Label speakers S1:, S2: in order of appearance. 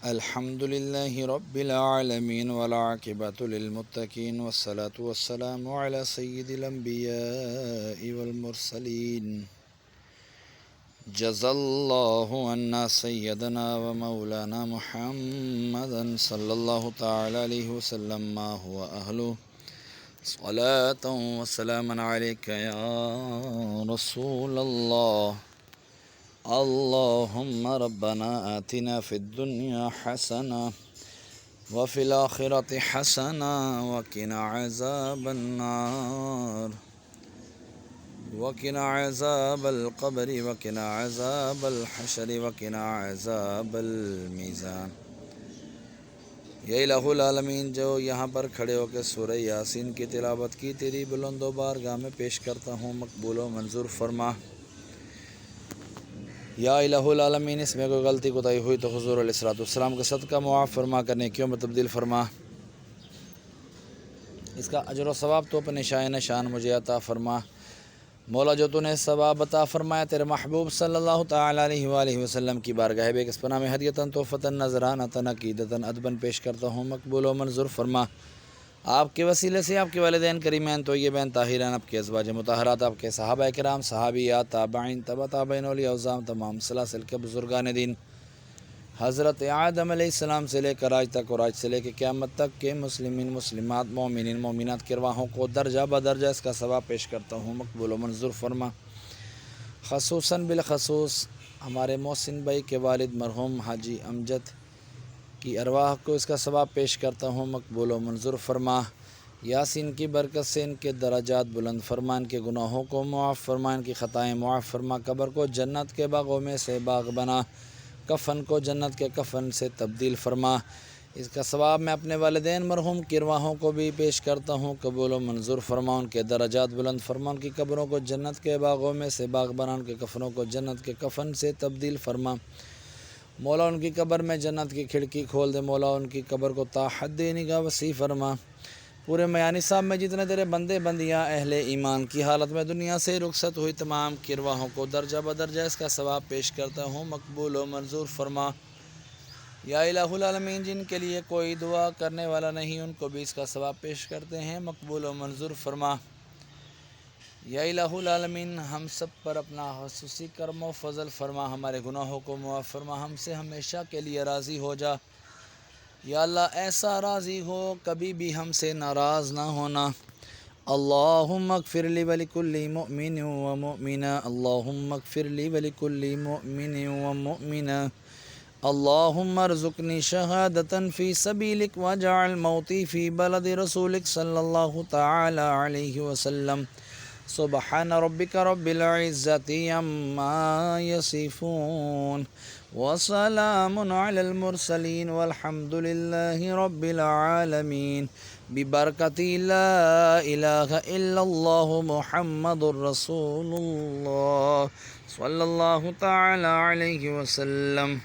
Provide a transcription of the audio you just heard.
S1: الحمد لله رب العالمين والعاقبة للمتقين والصلاة والسلام على سيد الأنبياء والمرسلين جزا الله عنا سيدنا ومولانا محمدا صلى الله تعالى عليه وسلم ما هو أهله صلاة وسلاما عليك يا رسول الله اللهم ربنا آتنا في الدنيا حسنة وفي الآخرة حسنة وقنا عذاب النار وقنا عذاب القبر وقنا عذاب الحشر وقنا عذاب المیزان۔ یا الہ العالمین، جو یہاں پر کھڑے ہو کے سورہ یاسین کی تلاوت کی تیری بلند و بارگاہ میں پیش کرتا ہوں، مقبول و منظور فرما۔ یا الہ العالمین، اس میں کوئی غلطی کوتاہی ہوئی تو حضور علیہ السلام کا صدقہ معاف فرما، کرنے کیوں میں تبدیل فرما۔ اس کا اجر و ثواب تو اپنے شائن شان مجھے عطا فرما۔ مولا، جو تو نے ثواب عطا فرمایا تیرے محبوب صلی اللہ تعالیٰ علیہ وآلہ وسلم کی بارگاہ بے کس پناہ میں ہدیتاً تحفتاً نذرانتاً عقیدتاً ادباً پیش کرتا ہوں، مقبول و منظور فرما۔ آپ کے وسیلے سے آپ کے والدین کریمین طیبین طاہرین، آپ کے ازواج مطہرات، آپ کے صحابہ کرام، صحابیات، تابعین، تبع تابعین، اولیاء اعظام، تمام سلاسل کے بزرگان دین، حضرت آدم علیہ السلام سے لے کر آج تک اور آج سے لے کے قیامت تک کے مسلمین، مسلمات، مومنین، مومنات کے رواحوں کو درجہ بدرجہ اس کا ثواب پیش کرتا ہوں، مقبول و منظور فرما۔ خصوصاً بالخصوص ہمارے محسن بھائی کے والد مرحوم حاجی امجد کی ارواح کو اس کا ثواب پیش کرتا ہوں، مقبول و منظور فرما۔ یاسین کی برکت سے ان کے درجات بلند فرما، ان کے گناہوں کو معاف فرما، ان کی خطائیں معاف فرما، قبر کو جنت کے باغوں میں سے باغ بنا، کفن کو جنت کے کفن سے تبدیل فرما۔ اس کا ثواب میں اپنے والدین مرحوم کی ارواحوں کو بھی پیش کرتا ہوں، قبول و منظور فرما، ان کے درجات بلند فرما، ان کی قبروں کو جنت کے باغوں میں سے باغ بنا، ان کے کفنوں کو جنت کے کفن سے تبدیل فرما۔ مولا، ان کی قبر میں جنت کی کھڑکی کھول دے، مولا ان کی قبر کو تا حد نگاہ وسیع فرما۔ پورے میانی صاحب میں جتنے تیرے بندے بندیاں اہل ایمان کی حالت میں دنیا سے رخصت ہوئی تمام کی ارواحوں کو درجہ بدرجہ اس کا ثواب پیش کرتا ہوں، مقبول و منظور فرما۔ یا الہ العالمین، جن کے لیے کوئی دعا کرنے والا نہیں ان کو بھی اس کا ثواب پیش کرتے ہیں، مقبول و منظور فرما۔ یا الہ العالمین، ہم سب پر اپنا خصوصی کرم و فضل فرما، ہمارے گناہوں کو معاف فرما، ہم سے ہمیشہ کے لیے راضی ہو جا۔ یا اللہ، ایسا راضی ہو کبھی بھی ہم سے ناراض نہ ہونا۔ اللہم اغفر لی ولکل مؤمن و مؤمنہ، اللہم اغفر لی ولکل مؤمن و مؤمنہ، اللہم ارزقنی شہادتاً فی سبیلک واجعل موتی فی بلد رسولک صلی اللہ تعالی علیہ وسلم۔ سبحان ربک رب العزت عما یصفون وسلام علی المرسلین والحمد للہ رب العالمین، ببرکت لا الہ الا اللہ محمد الرسول اللہ صلی اللہ تعالی علیہ وسلم۔